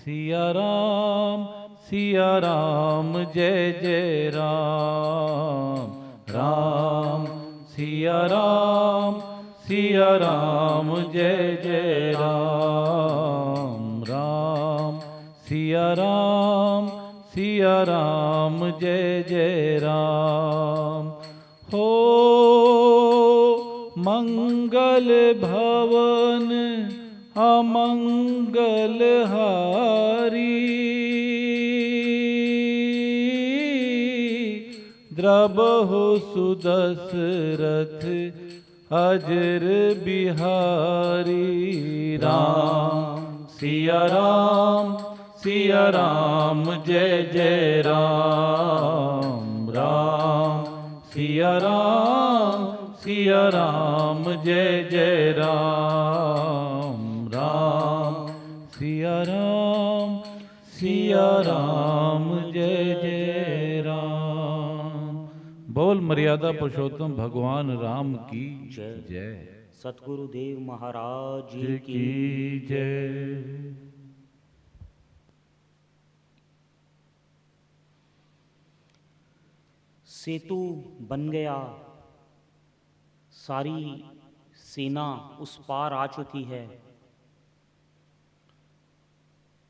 सिया राम जय जय राम। राम सिया राम जय जय राम। राम सिया राम जय जय राम। हो मंगल भवन अमंगल हारी। द्रबहु सुदशरथ अजर बिहारी। राम सिया राम जय जय राम। राम सिया राम जय जय राम। राम सिया राम जय जय राम। बोल मर्यादा पुरुषोत्तम भगवान राम की जय। सतगुरुदेव महाराज की जय। सेतु बन गया, सारी सेना उस पार आ चुकी है।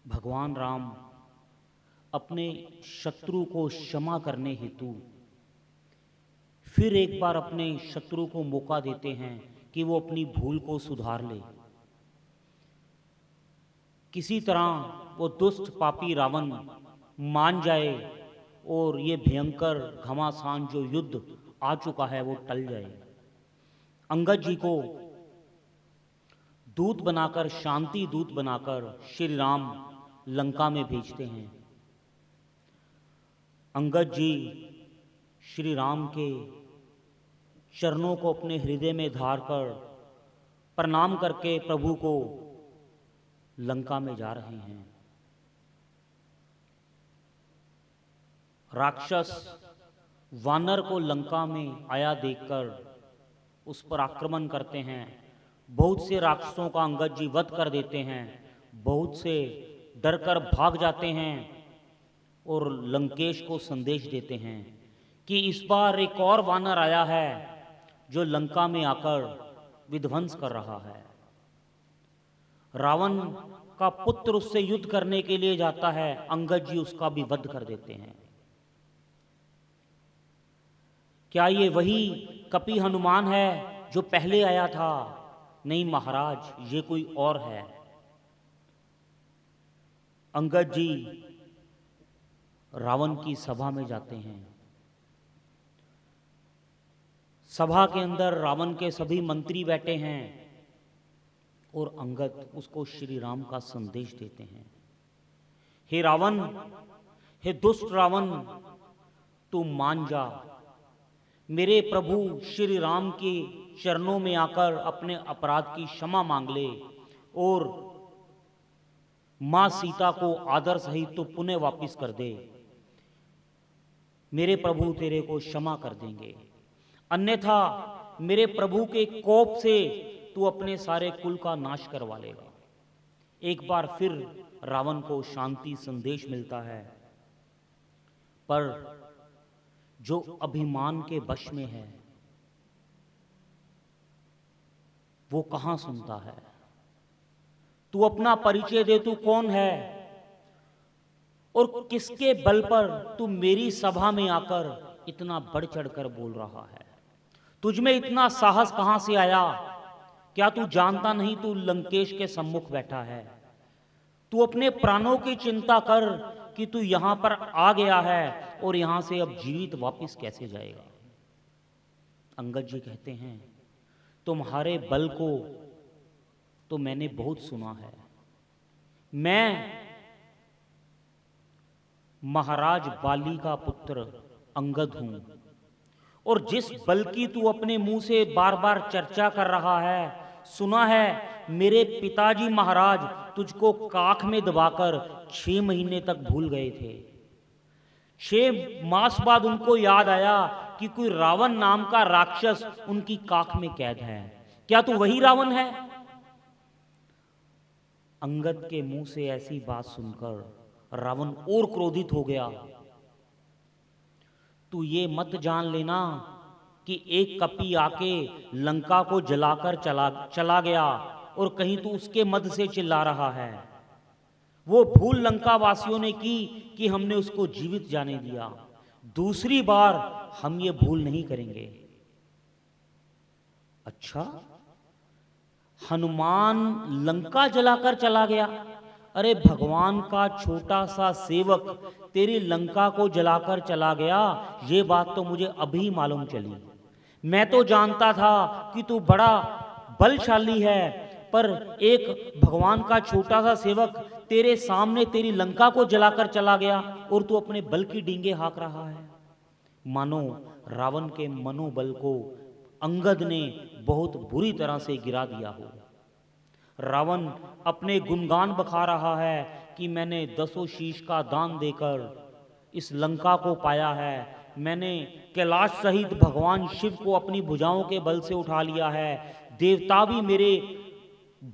भगवान राम अपने शत्रु को क्षमा करने हेतु फिर एक बार अपने शत्रु को मौका देते हैं कि वो अपनी भूल को सुधार ले। किसी तरह वो दुष्ट पापी रावण मान जाए और ये भयंकर घमासान जो युद्ध आ चुका है वो टल जाए। अंगद जी को दूत बनाकर, शांति दूत बनाकर श्री राम लंका में भेजते हैं। अंगद जी श्री राम के चरणों को अपने हृदय में धार कर प्रणाम करके प्रभु को लंका में जा रहे हैं। राक्षस वानर को लंका में आया देखकर उस पर आक्रमण करते हैं। बहुत से राक्षसों का अंगद जी वध कर देते हैं। बहुत से डरकर भाग जाते हैं और लंकेश को संदेश देते हैं कि इस बार एक और वानर आया है जो लंका में आकर विध्वंस कर रहा है। रावण का पुत्र उससे युद्ध करने के लिए जाता है। अंगद जी उसका भी वध कर देते हैं। क्या ये वही कपि हनुमान है जो पहले आया था? नहीं महाराज, ये कोई और है। अंगद जी रावण की सभा में जाते हैं। सभा के अंदर रावण के सभी मंत्री बैठे हैं और अंगद उसको श्री राम का संदेश देते हैं। हे रावण, हे दुष्ट रावण, तू मान जा। मेरे प्रभु श्री राम के चरणों में आकर अपने अपराध की क्षमा मांग ले और मां सीता को आदर सहित तो पुनः वापिस कर दे। मेरे प्रभु तेरे को क्षमा कर देंगे, अन्यथा मेरे प्रभु के कोप से तू अपने सारे कुल का नाश करवा लेगा। एक बार फिर रावण को शांति संदेश मिलता है, पर जो अभिमान के वश में है वो कहां सुनता है। तू अपना परिचय दे, तू कौन है और किसके बल पर तू मेरी सभा में आकर इतना बढ़ चढ़कर बोल रहा है। तुझमें इतना साहस कहां से आया? क्या तू जानता नहीं तू लंकेश के सम्मुख बैठा है? तू अपने प्राणों की चिंता कर कि तू यहां पर आ गया है और यहां से अब जीवित वापस कैसे जाएगा। अंगद जी कहते हैं, तुम्हारे बल को तो मैंने बहुत सुना है। मैं महाराज बाली का पुत्र अंगद हूं और जिस बल की तू अपने मुंह से बार बार चर्चा कर रहा है, सुना है मेरे पिताजी महाराज तुझको काख में दबाकर 6 महीने तक भूल गए थे। 6 मास बाद उनको याद आया कि कोई रावण नाम का राक्षस उनकी काख में कैद है। क्या तू वही रावण है? अंगद के मुंह से ऐसी बात सुनकर रावण और क्रोधित हो गया। तू ये मत जान लेना कि एक कपी आके लंका को जलाकर चला गया और कहीं तू उसके मद से चिल्ला रहा है। वो भूल लंका वासियों ने की कि हमने उसको जीवित जाने दिया। दूसरी बार हम ये भूल नहीं करेंगे। अच्छा, हनुमान लंका जलाकर चला गया? अरे भगवान का छोटा सा सेवक तेरी लंका को जलाकर चला गया, ये बात तो मुझे अभी मालूम चली। मैं तो जानता था कि तू बड़ा बलशाली है, पर एक भगवान का छोटा सा सेवक तेरे सामने तेरी लंका को जलाकर चला गया और तू अपने बल की डींगे हाँक रहा है। मानो रावण के मनोबल को अंगद ने बहुत बुरी तरह से गिरा दिया हो। रावण अपने गुणगान बखा रहा है कि मैंने 10 शीश का दान देकर इस लंका को पाया है। मैंने कैलाश सहित भगवान शिव को अपनी भुजाओं के बल से उठा लिया है। देवता भी मेरे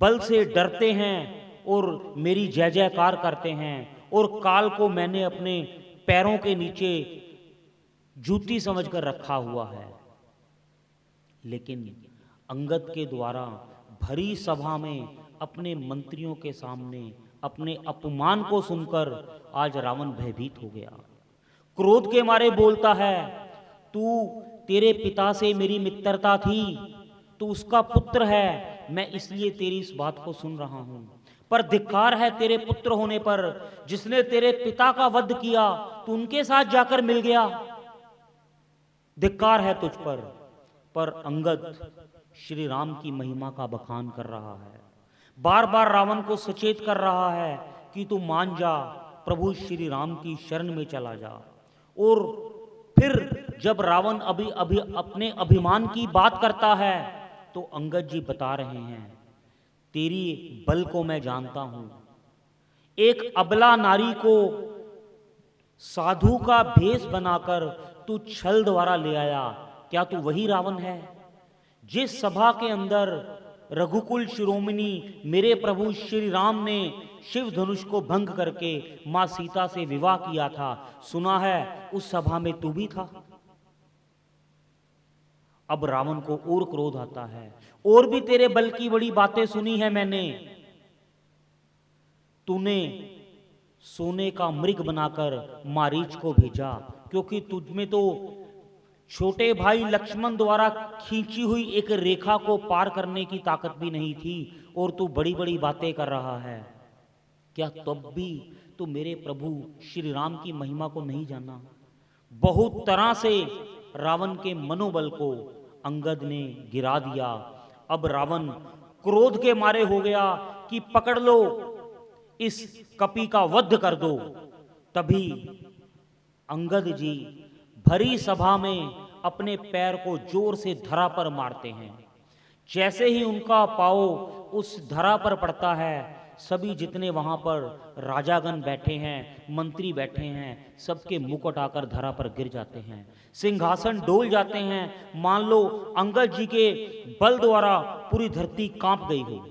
बल से डरते हैं और मेरी जय जयकार करते हैं, और काल को मैंने अपने पैरों के नीचे जूती समझकर रखा हुआ है। लेकिन अंगद के द्वारा भरी सभा में अपने मंत्रियों के सामने अपने अपमान को सुनकर आज रावण भयभीत हो गया। क्रोध के मारे बोलता है, तेरे पिता से मेरी मित्रता थी, तू उसका पुत्र है, मैं इसलिए तेरी इस बात को सुन रहा हूं। पर धिक्कार है तेरे पुत्र होने पर, जिसने तेरे पिता का वध किया तू उनके साथ जाकर मिल गया। धिक्कार है तुझ पर अंगद श्री राम की महिमा का बखान कर रहा है। बार बार रावण को सचेत कर रहा है कि तू मान जा, प्रभु श्री राम की शरण में चला जा। और फिर जब रावण अभी अपने अभिमान की बात करता है तो अंगद जी बता रहे हैं, तेरी बल को मैं जानता हूं। एक अबला नारी को साधु का भेष बनाकर तू छल द्वारा ले आया, क्या तू वही रावण है? जिस सभा के अंदर रघुकुल शिरोमणि मेरे प्रभु श्री राम ने शिव धनुष को भंग करके मां सीता से विवाह किया था, सुना है उस सभा में तू भी था। अब रावण को और क्रोध आता है, और भी तेरे बल की बड़ी बातें सुनी है मैंने। तूने सोने का मृग बनाकर मारीच को भेजा, क्योंकि तुझ में तो छोटे भाई लक्ष्मण द्वारा खींची हुई एक रेखा को पार करने की ताकत भी नहीं थी, और तू बड़ी बड़ी बातें कर रहा है। क्या तब भी तू मेरे प्रभु श्री राम की महिमा को नहीं जाना? बहुत तरह से रावण के मनोबल को अंगद ने गिरा दिया। अब रावण क्रोध के मारे हो गया कि पकड़ लो, इस कपी का वध कर दो। तभी अंगद जी भरी सभा में अपने पैर को जोर से धरा पर मारते हैं। जैसे ही उनका पांव उस धरा पर पड़ता है, सभी जितने वहां पर राजागण बैठे हैं, मंत्री बैठे हैं, सबके मुकुट आकर धरा पर गिर जाते हैं। सिंहासन डोल जाते हैं, मान लो अंगद जी के बल द्वारा पूरी धरती कांप गई हो।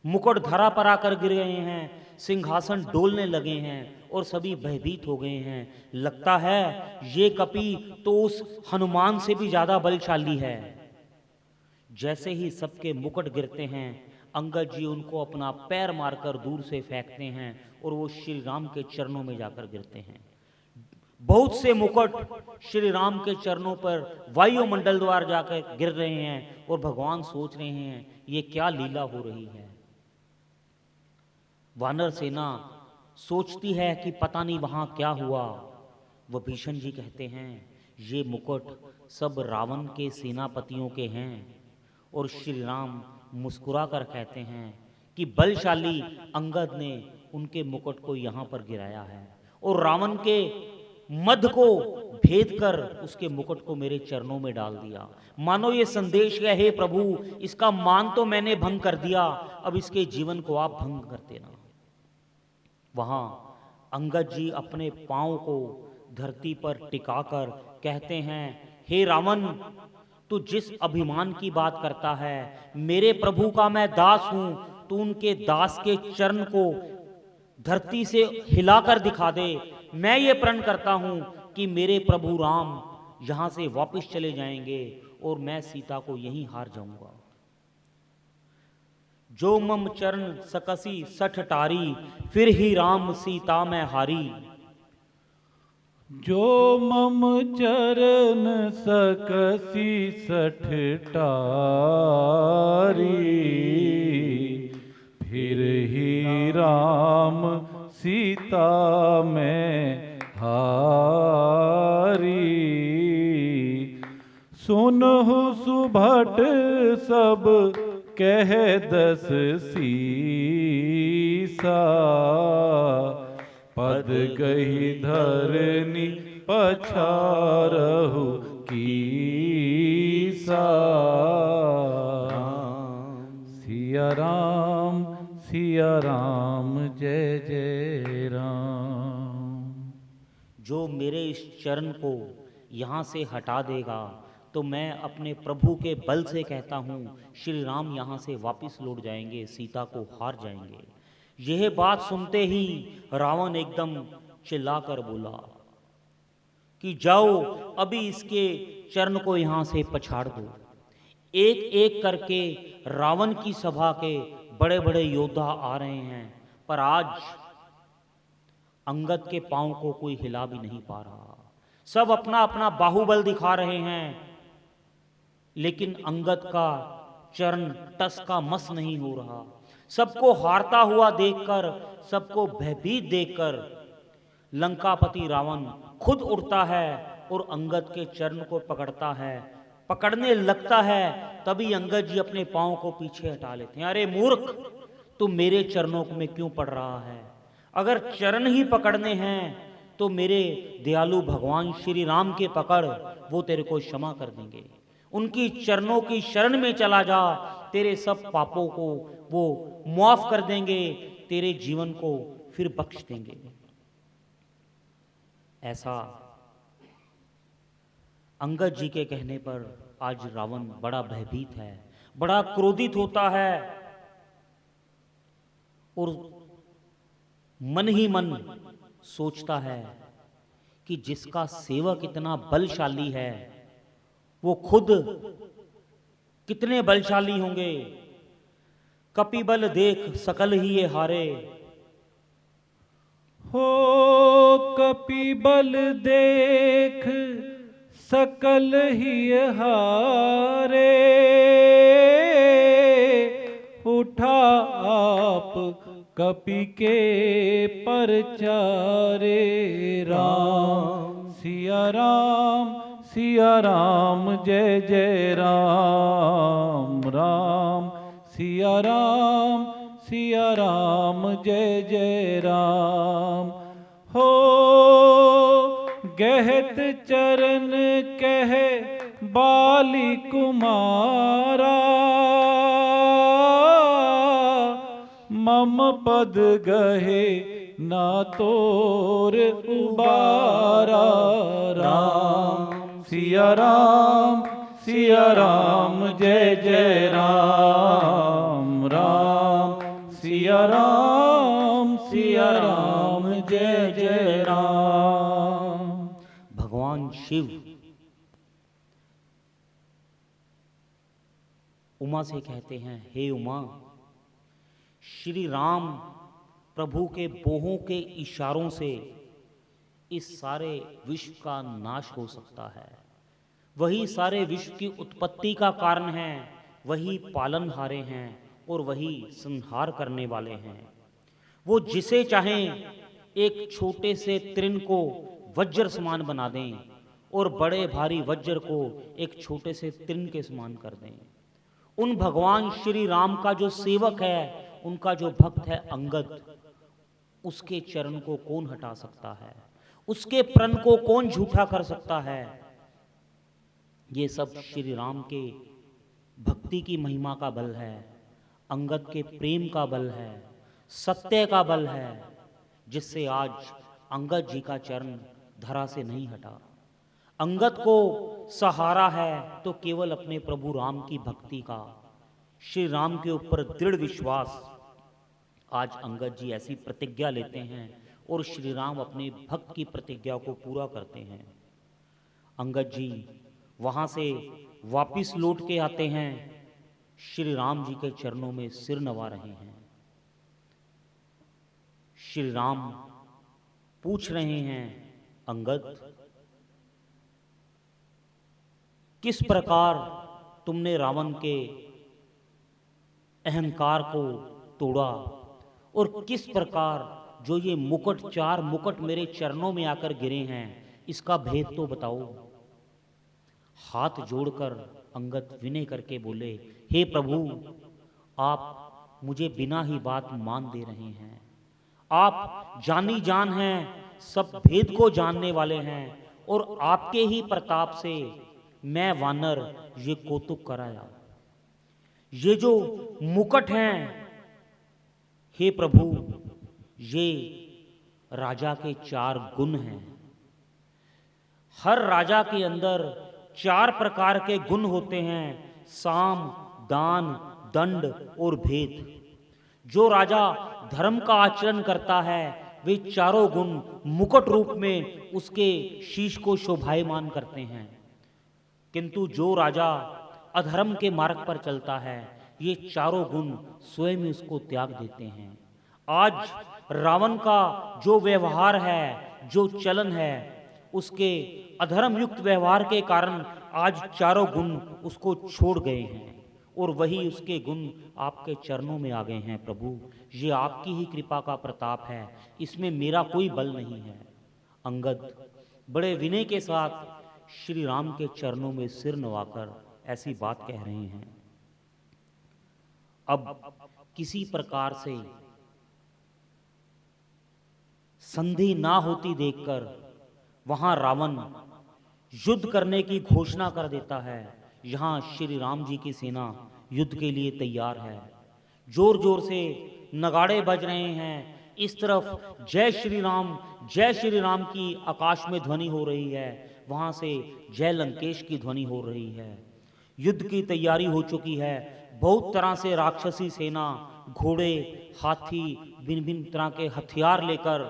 मुकुट धरा पर आकर गिर गए हैं, सिंहासन डोलने लगे हैं और सभी भयभीत हो गए हैं। लगता है ये कपी तो उस हनुमान से भी ज्यादा बलशाली है। जैसे ही सबके मुकुट गिरते हैं, अंगद जी उनको अपना पैर मारकर दूर से फेंकते हैं और वो श्री राम के चरणों में जाकर गिरते हैं। बहुत से मुकुट श्री राम के चरणों पर वायुमंडल द्वारा जाकर गिर रहे हैं और भगवान सोच रहे हैं ये क्या लीला हो रही है। वानर सेना सोचती है कि पता नहीं वहां क्या हुआ। विभीषण जी कहते हैं ये मुकुट सब रावण के सेनापतियों के हैं, और श्री राम मुस्कुरा कर कहते हैं कि बलशाली अंगद ने उनके मुकुट को यहां पर गिराया है और रावण के मद को भेद कर उसके मुकुट को मेरे चरणों में डाल दिया। मानो ये संदेश है, हे प्रभु इसका मान तो मैंने भंग कर दिया, अब इसके जीवन को आप भंग कर देना। वहां अंगद जी अपने पांव को धरती पर टिकाकर कहते हैं, हे रावण तू जिस अभिमान की बात करता है, मेरे प्रभु का मैं दास हूं, तू उनके दास के चरण को धरती से हिलाकर दिखा दे। मैं ये प्रण करता हूं कि मेरे प्रभु राम यहां से वापस चले जाएंगे और मैं सीता को यहीं हार जाऊंगा। जो मम चरण सकसी सठ टारी, फिर ही राम सीता मैं हारी। जो मम चरण सकसी सठ टारी, फिर ही राम सीता में हारी। सुनहु सुभट सब कह दस सीसा, पद गही धरनी पछारहु कीसा। सिया राम जय जय राम। जो मेरे इस चरण को यहाँ से हटा देगा तो मैं अपने प्रभु के बल से कहता हूँ श्री राम यहाँ से वापस लौट जाएंगे, सीता को हार जाएंगे। यह बात सुनते ही रावण एकदम चिल्लाकर बोला कि जाओ अभी इसके चरण को यहाँ से पछाड़ दो। एक एक करके रावण की सभा के बड़े बड़े योद्धा आ रहे हैं, पर आज अंगद के पांव को कोई हिला भी नहीं पा रहा। सब अपना अपना बाहुबल दिखा रहे हैं, लेकिन अंगद का चरण टस का मस नहीं हो रहा। सबको हारता हुआ देखकर, सबको भयभीत देखकर लंकापति रावण खुद उठता है और अंगद के चरण को पकड़ता है। पकड़ने लगता है तभी अंगद जी अपने पांव को पीछे हटा लेते हैं। अरे मूर्ख, तू मेरे चरणों में क्यों पड़ रहा है? अगर चरण ही पकड़ने हैं तो मेरे दयालु भगवान श्री राम के पकड़, वो तेरे को क्षमा कर देंगे। उनकी चरणों की शरण में चला जा, तेरे सब पापों को वो माफ कर देंगे, तेरे जीवन को फिर बख्श देंगे। ऐसा अंगद जी के कहने पर आज रावण बड़ा भयभीत है, बड़ा क्रोधित होता है और मन ही मन सोचता है कि जिसका सेवक इतना बलशाली है वो खुद कितने बलशाली होंगे। कपिबल देख सकल ही ये हारे। हो कपिबल देख सकल ही हारे, उठा आप कपि के परचारे। राम सिया राम जय जय राम। राम सिया राम जय जय राम। हो गहत चरण कह बाली कुमारा, मम पद गहे ना तोर उबारा। राम सिया राम जय जय राम। राम सिया राम जय जय राम। भगवान शिव उमा से कहते हैं, हे उमा, श्री राम प्रभु के बोहों के इशारों से इस सारे विश्व का नाश हो सकता है। वही सारे विश्व की उत्पत्ति का कारण है, वही पालनहारे हैं और वही संहार करने वाले हैं। वो जिसे चाहें एक छोटे से तृण को वज्र समान बना दें और बड़े भारी वज्र को एक छोटे से तृण के समान कर दें। उन भगवान श्री राम का जो सेवक है, उनका जो भक्त है अंगद, उसके चरण को कौन हटा सकता है? उसके प्रण को कौन झूठा कर सकता है? ये सब श्री राम के भक्ति की महिमा का बल है, अंगद के प्रेम का बल है, सत्य का बल है, जिससे आज अंगद जी का चरण धरा से नहीं हटा। अंगद को सहारा है तो केवल अपने प्रभु राम की भक्ति का, श्री राम के ऊपर दृढ़ विश्वास, आज अंगद जी ऐसी प्रतिज्ञा लेते हैं और श्री राम अपने भक्त की प्रतिज्ञा को पूरा करते हैं। अंगद जी वहां से वापिस लौट के आते हैं, श्री राम जी के चरणों में सिर नवा रहे हैं। श्री राम पूछ रहे हैं, अंगद किस प्रकार तुमने रावण के अहंकार को तोड़ा और किस प्रकार जो ये मुकुट, 4 मुकुट मेरे चरणों में आकर गिरे हैं, इसका भेद तो बताओ। हाथ जोड़कर अंगद विनय करके बोले, हे प्रभु, आप मुझे बिना ही बात मान दे रहे हैं। आप जानी जान हैं, सब भेद को जानने वाले हैं और आपके ही प्रताप से मैं वानर ये कौतुक कराया। ये जो मुकुट हैं, हे प्रभु, ये राजा के 4 गुण हैं। हर राजा के अंदर 4 प्रकार के गुण होते हैं, साम, दान, दंड और भेद। जो राजा धर्म का आचरण करता है, वे चारों गुण मुकुट रूप में उसके शीश को शोभायमान करते हैं। किंतु जो राजा अधर्म के मार्ग पर चलता है, ये चारों गुण स्वयं उसको त्याग देते हैं। आज रावण का जो व्यवहार है, जो चलन है, उसके अधर्म युक्त व्यवहार के कारण आज चारों गुण उसको छोड़ गए हैं और वही उसके गुण आपके चरणों में आ गए हैं। प्रभु, ये आपकी ही कृपा का प्रताप है, इसमें मेरा कोई बल नहीं है। अंगद बड़े विनय के साथ श्री राम के चरणों में सिर नवाकर ऐसी बात कह रहे हैं। अब किसी प्रकार से संधि ना होती देखकर वहां रावण युद्ध करने की घोषणा कर देता है। यहां श्री राम जी की सेना युद्ध के लिए तैयार है। जोर जोर से नगाड़े बज रहे हैं। इस तरफ जय श्री राम की आकाश में ध्वनि हो रही है, वहां से जय लंकेश की ध्वनि हो रही है। युद्ध की तैयारी हो चुकी है। बहुत तरह से राक्षसी सेना, घोड़े, हाथी, भिन्न भिन्न तरह के हथियार लेकर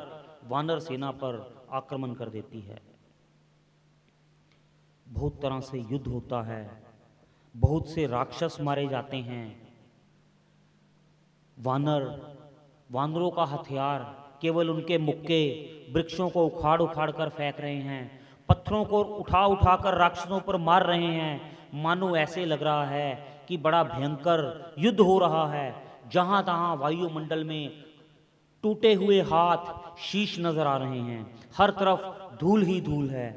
वानर सेना पर आक्रमण कर देती है। बहुत तरह से युद्ध होता है, बहुत से राक्षस मारे जाते हैं। वानरों का हथियार केवल उनके मुक्के वृक्षों को उखाड़ उखाड़ कर फेंक रहे हैं, पत्थरों को उठा उठा कर राक्षसों पर मार रहे हैं। मानो ऐसे लग रहा है कि बड़ा भयंकर युद्ध हो रहा है। जहां तहां वायुमंडल में टूटे हुए हाथ, शीश नजर आ रहे हैं। हर तरफ धूल ही धूल है।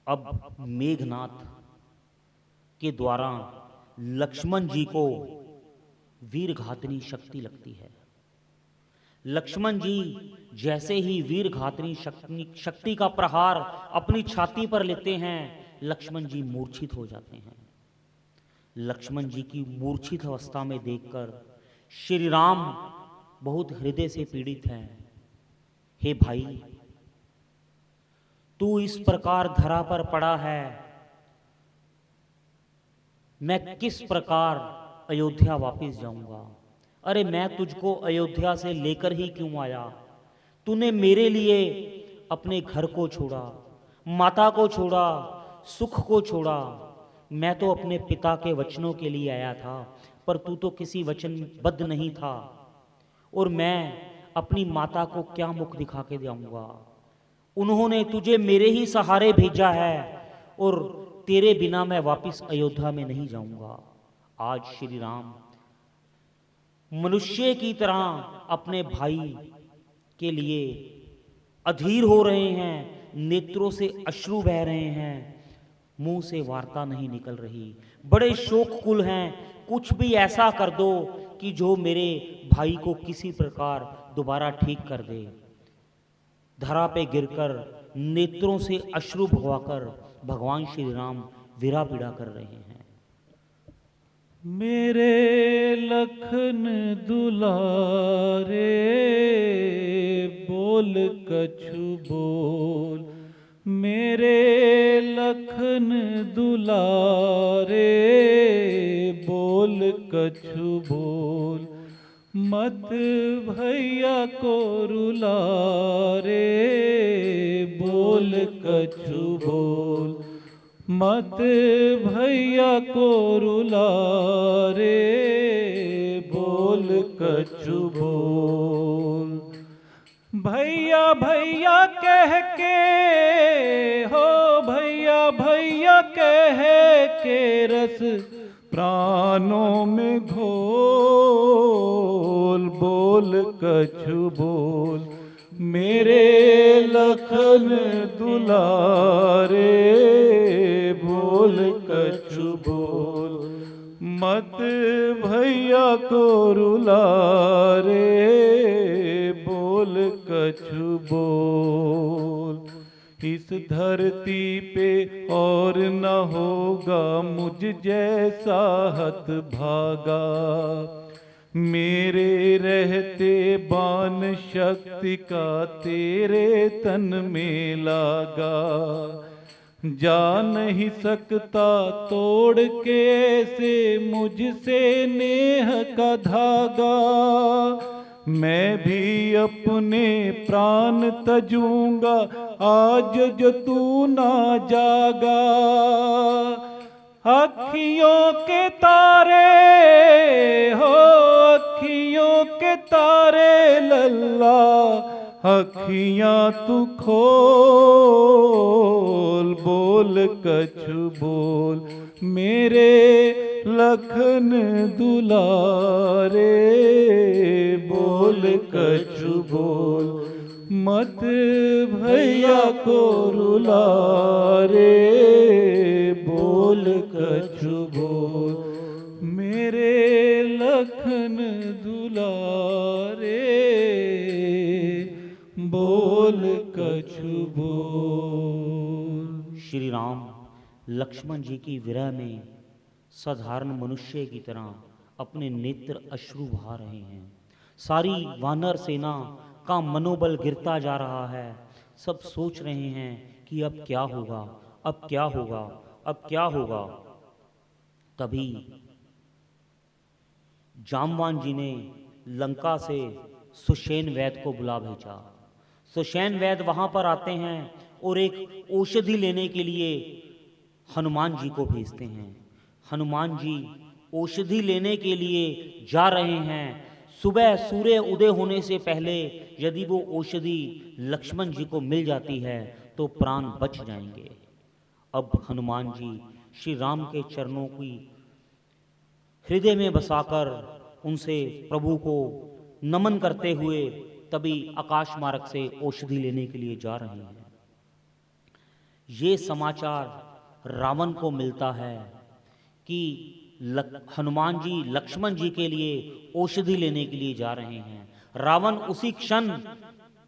अब मेघनाथ के द्वारा लक्ष्मण जी को वीरघातनी शक्ति लगती है। लक्ष्मण जी जैसे ही वीरघातनी शक्ति का प्रहार अपनी छाती पर लेते हैं, लक्ष्मण जी मूर्छित हो जाते हैं। लक्ष्मण जी की मूर्छित अवस्था में देखकर श्री राम बहुत हृदय से पीड़ित हैं। हे भाई, तू इस प्रकार धरा पर पड़ा है, मैं किस प्रकार अयोध्या वापस जाऊंगा? अरे मैं तुझको अयोध्या से लेकर ही क्यों आया? तूने मेरे लिए अपने घर को छोड़ा, माता को छोड़ा, सुख को छोड़ा। मैं तो अपने पिता के वचनों के लिए आया था, पर तू तो किसी वचनबद्ध नहीं था। और मैं अपनी माता को क्या मुख दिखा के जाऊंगा? उन्होंने तुझे मेरे ही सहारे भेजा है और तेरे बिना मैं वापस अयोध्या में नहीं जाऊंगा। आज श्री राम मनुष्य की तरह अपने भाई के लिए अधीर हो रहे हैं, नेत्रों से अश्रु बह रहे हैं, मुंह से वार्ता नहीं निकल रही। बड़े शोककुल हैं, कुछ भी ऐसा कर दो कि जो मेरे भाई को किसी प्रकार दोबारा ठीक कर दे। धरा पे गिरकर नेत्रों से अश्रु भगवाकर भगवान श्री राम विरह पीड़ा कर रहे हैं। मेरे लखन दुलारे बोल कछु बोल, मेरे लखन दुलारे कछु बोल। मत भैया को रुला रे, बोल कछु बोल। मत भैया को रुला रे, बोल कछु बोल। भैया भैया कह के हो, भैया भैया कह के रस प्राणों में घोल। बोल कछु बोल। मेरे लखन दुलारे, बोल कछु बोल। मत भैया को रुला रे, बोल कछु बोल। इस धरती पे और न होगा मुझ जैसा हतभागा। मेरे रहते बाण शक्ति का तेरे तन में लागा। जा नहीं सकता तोड़ के ऐसे मुझसे नेह का धागा। मैं भी अपने प्राण तजूंगा आज जो तू ना जागा। अखियों के तारे हो, अखियों के तारे लल्ला, अखियां तू खोल। बोल कछु बोल। मेरे लखन दुलारे, बोल कछु बोल। मत भैया को रुला रे, बोल कछु बोल। मेरे लखन दुलारे, बोल कछु बोल। श्री राम लक्ष्मण जी की विरह में साधारण मनुष्य की तरह अपने नेत्र अश्रु बहा रहे हैं। सारी वानर सेना का मनोबल गिरता जा रहा है। सब सोच रहे हैं कि अब क्या होगा, अब क्या होगा, अब क्या होगा। तभी जामवान जी ने लंका से सुषेण वैद्य को बुला भेजा। सुषेण वैद्य वहां पर आते हैं और एक औषधि लेने के लिए हनुमान जी को भेजते हैं। हनुमान जी औषधि लेने के लिए जा रहे हैं। सुबह सूर्य उदय होने से पहले यदि वो औषधि लक्ष्मण जी को मिल जाती है तो प्राण बच जाएंगे। अब हनुमान जी श्री राम के चरणों की हृदय में बसाकर उनसे प्रभु को नमन करते हुए तभी आकाश मार्ग से औषधि लेने के लिए जा रहे हैं। ये समाचार रावण को मिलता है कि हनुमान जी लक्ष्मण जी के लिए औषधि लेने के लिए जा रहे हैं। रावण उसी क्षण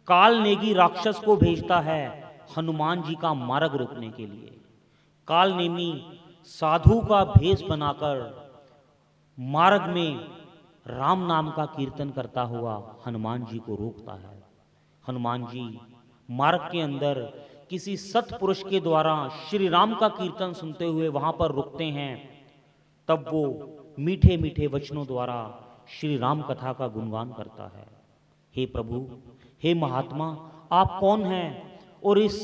कालनेगी राक्षस को भेजता है हनुमान जी का मार्ग रोकने के लिए। कालनेमी साधु का भेष बनाकर मार्ग में राम नाम का कीर्तन करता हुआ हनुमान जी को रोकता है। हनुमान जी मार्ग के अंदर किसी सत्पुरुष के द्वारा श्री राम का कीर्तन सुनते हुए वहां पर रुकते हैं। तब वो मीठे मीठे वचनों द्वारा श्री राम कथा का गुणगान करता है। हे प्रभु, हे महात्मा, आप कौन हैं और इस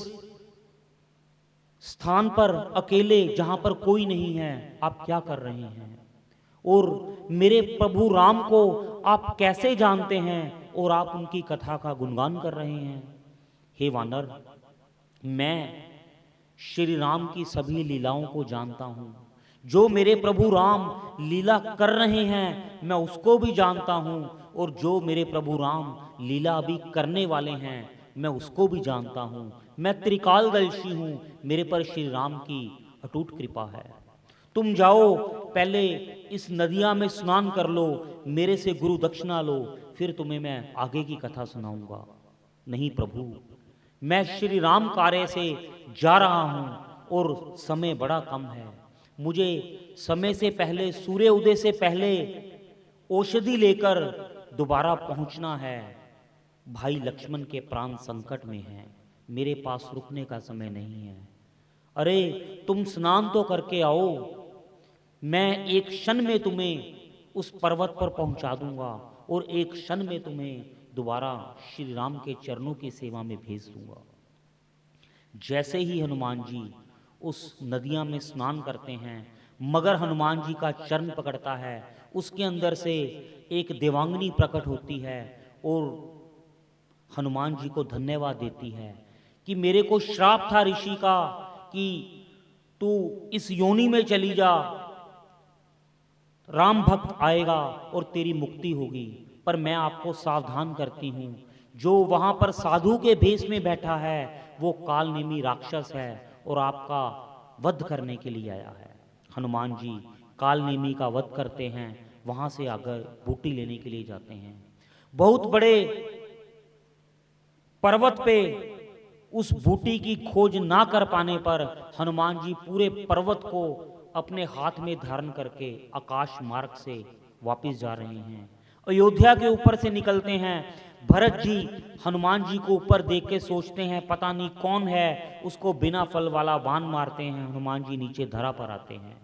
स्थान पर अकेले जहां पर कोई नहीं है आप क्या कर रहे हैं? और मेरे प्रभु राम को आप कैसे जानते हैं और आप उनकी कथा का गुणगान कर रहे हैं? हे वानर, मैं श्री राम की सभी लीलाओं को जानता हूं। जो मेरे प्रभु राम लीला कर रहे हैं मैं उसको भी जानता हूं, और जो मेरे प्रभु राम लीला अभी करने वाले हैं मैं उसको भी जानता हूं। मैं त्रिकालदर्शी हूं, मेरे पर श्री राम की अटूट कृपा है। तुम जाओ, पहले इस नदिया में स्नान कर लो, मेरे से गुरु दक्षिणा लो, फिर तुम्हें मैं आगे की कथा सुनाऊंगा। नहीं प्रभु, मैं श्री राम कार्य से जा रहा हूं और समय बड़ा कम है। मुझे समय से पहले, सूर्य उदय से पहले औषधि लेकर दोबारा पहुंचना है। भाई लक्ष्मण के प्राण संकट में हैं, मेरे पास रुकने का समय नहीं है। अरे तुम स्नान तो करके आओ, मैं एक क्षण में तुम्हें उस पर्वत पर पहुंचा दूंगा और एक क्षण में तुम्हें दोबारा श्री राम के चरणों की सेवा में भेज दूंगा। जैसे ही हनुमान जी उस नदियां में स्नान करते हैं, मगर हनुमान जी का चरण पकड़ता है, उसके अंदर से एक देवांगनी प्रकट होती है और हनुमान जी को धन्यवाद देती है कि मेरे को श्राप था ऋषि का कि तू इस योनि में चली जा, राम भक्त आएगा और तेरी मुक्ति होगी, पर मैं आपको सावधान करती हूं, जो वहां पर साधु के भेष में बैठा है वो कालनेमी राक्षस है और आपका वध करने के लिए आया है। हनुमान जी कालनेमी का वध करते हैं, वहां से आकर बूटी लेने के लिए जाते हैं। बहुत बड़े पर्वत पे उस बूटी की खोज ना कर पाने पर हनुमान जी पूरे पर्वत को अपने हाथ में धारण करके आकाश मार्ग से वापस जा रहे हैं। अयोध्या के ऊपर से निकलते हैं। भरत जी हनुमान जी को ऊपर देख के सोचते हैं पता नहीं कौन है, उसको बिना फल वाला बाण मारते हैं। हनुमान जी नीचे धरा पर आते हैं।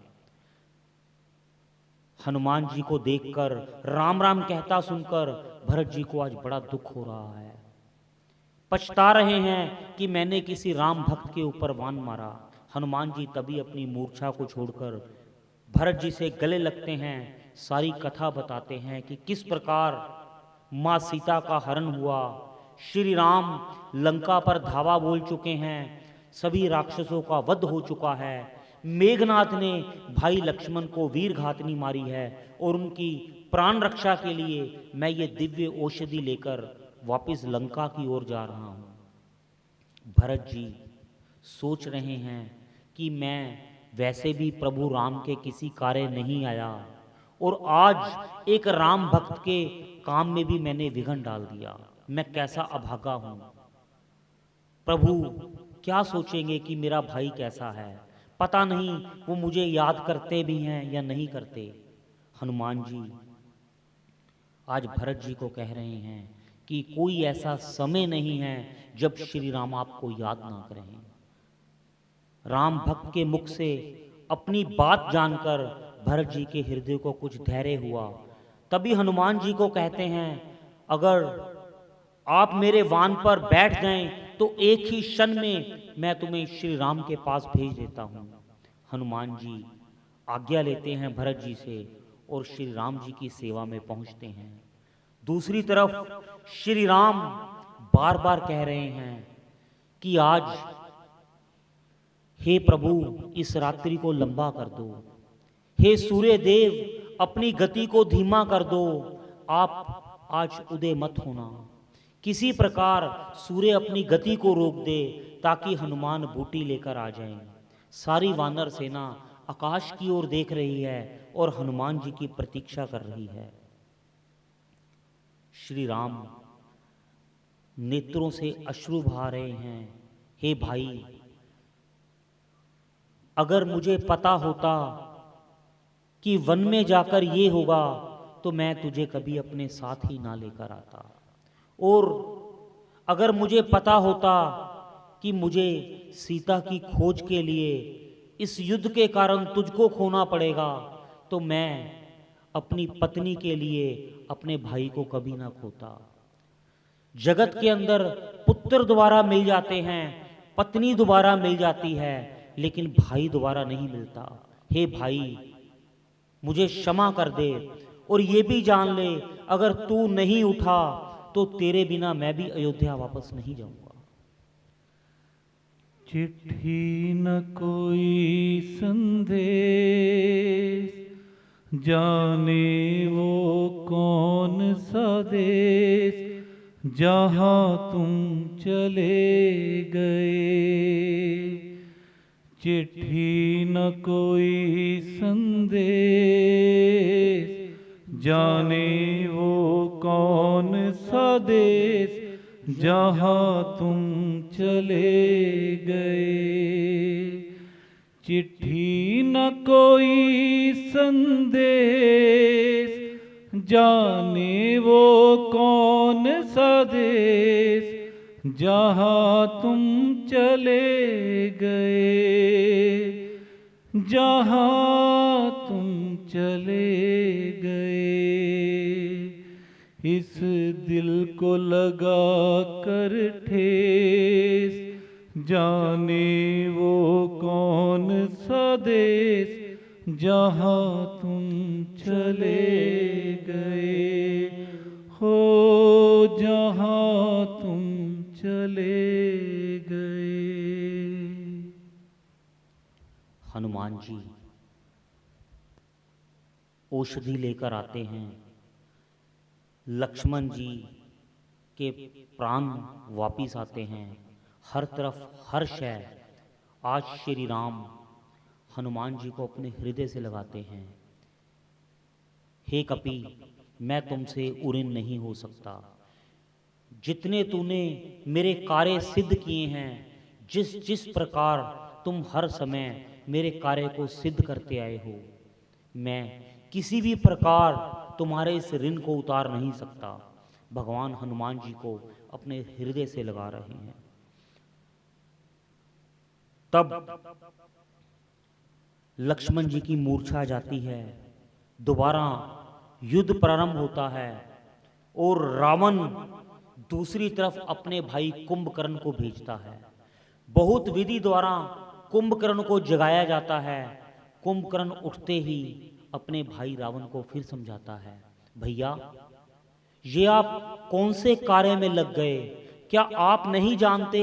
हनुमान जी को देखकर राम राम कहता सुनकर भरत जी को आज बड़ा दुख हो रहा है। पछता रहे हैं कि मैंने किसी राम भक्त के ऊपर बाण मारा। हनुमान जी तभी अपनी मूर्छा को छोड़कर भरत जी से गले लगते हैं, सारी कथा बताते हैं कि किस प्रकार माँ सीता का हरण हुआ, श्री राम लंका पर धावा बोल चुके हैं, सभी राक्षसों का वध हो चुका है, मेघनाथ ने भाई लक्ष्मण को वीर घातनी मारी है और उनकी प्राण रक्षा के लिए मैं ये दिव्य औषधि लेकर वापस लंका की ओर जा रहा हूं। भरत जी सोच रहे हैं कि मैं वैसे भी प्रभु राम के किसी कार्य नहीं आया और आज एक राम भक्त के काम में भी मैंने विघ्न डाल दिया, मैं कैसा अभागा हूं। प्रभु क्या सोचेंगे कि मेरा भाई कैसा है, पता नहीं वो मुझे याद करते भी हैं या नहीं करते। हनुमान जी आज भरत जी को कह रहे हैं कि कोई ऐसा समय नहीं है जब श्री राम आपको याद ना करें। राम भक्त के मुख से अपनी बात जानकर भरत जी के हृदय को कुछ धैर्य हुआ। तभी हनुमान जी को कहते हैं अगर आप मेरे वाहन पर बैठ जाएं तो एक ही क्षण में मैं तुम्हें श्री राम के पास भेज देता हूं। हनुमान जी आज्ञा लेते हैं भरत जी से और श्री राम जी की सेवा में पहुंचते हैं। दूसरी तरफ श्री राम बार बार कह रहे हैं कि आज हे प्रभु इस रात्रि को लंबा कर दो, हे सूर्य देव अपनी गति को धीमा कर दो, आप आज उदय मत होना। किसी प्रकार सूर्य अपनी गति को रोक दे ताकि हनुमान बूटी लेकर आ जाएं। सारी वानर सेना आकाश की ओर देख रही है और हनुमान जी की प्रतीक्षा कर रही है। श्री राम नेत्रों से अश्रु बहा रहे हैं, हे भाई अगर मुझे पता होता कि वन में जाकर ये होगा तो मैं तुझे कभी अपने साथ ही ना लेकर आता, और अगर मुझे पता होता कि मुझे सीता की खोज के लिए इस युद्ध के कारण तुझको खोना पड़ेगा तो मैं अपनी पत्नी के लिए अपने भाई को कभी ना खोता। जगत के अंदर पुत्र दोबारा मिल जाते हैं, पत्नी दोबारा मिल जाती है, लेकिन भाई दोबारा नहीं मिलता। हे भाई मुझे क्षमा कर दे और ये भी जान ले अगर तू नहीं उठा तो तेरे बिना मैं भी अयोध्या वापस नहीं जाऊंगा। चिट्ठी न कोई संदेश, जाने वो कौन सा देश, जहाँ तुम चले गए। चिट्ठी न कोई संदेश, जाने वो कौन सा देश, जहाँ तुम चले गए। चिट्ठी न कोई संदेश, जाने वो कौन सा देश, जहाँ तुम चले गए, जहाँ तुम चले गए। इस दिल को लगा कर ठेस, जाने वो कौन सा देश जहाँ तुम चले गए हो, जहाँ तुम चले गए। हनुमान जी औषधि लेकर आते हैं, लक्ष्मण जी के प्राण वापिस आते हैं, हर तरफ हर्ष है। आज श्री राम हनुमान जी को अपने हृदय से लगाते हैं। हे कपि, मैं तुमसे उऋण नहीं हो सकता। जितने तूने मेरे कार्य सिद्ध किए हैं, जिस जिस प्रकार तुम हर समय मेरे कार्य को सिद्ध करते आए हो, मैं किसी भी प्रकार तुम्हारे इस ऋण को उतार नहीं सकता। भगवान हनुमान जी को अपने हृदय से लगा रहे हैं। तब लक्ष्मण जी की मूर्छा जाती है, दोबारा युद्ध प्रारंभ होता है और रावण दूसरी तरफ अपने भाई कुंभकर्ण को भेजता है। बहुत विधि द्वारा कुंभकर्ण को जगाया जाता है। कुंभकर्ण उठते ही अपने भाई रावण को फिर समझाता है, भैया ये आप कौन से कार्य में लग गए? क्या आप नहीं जानते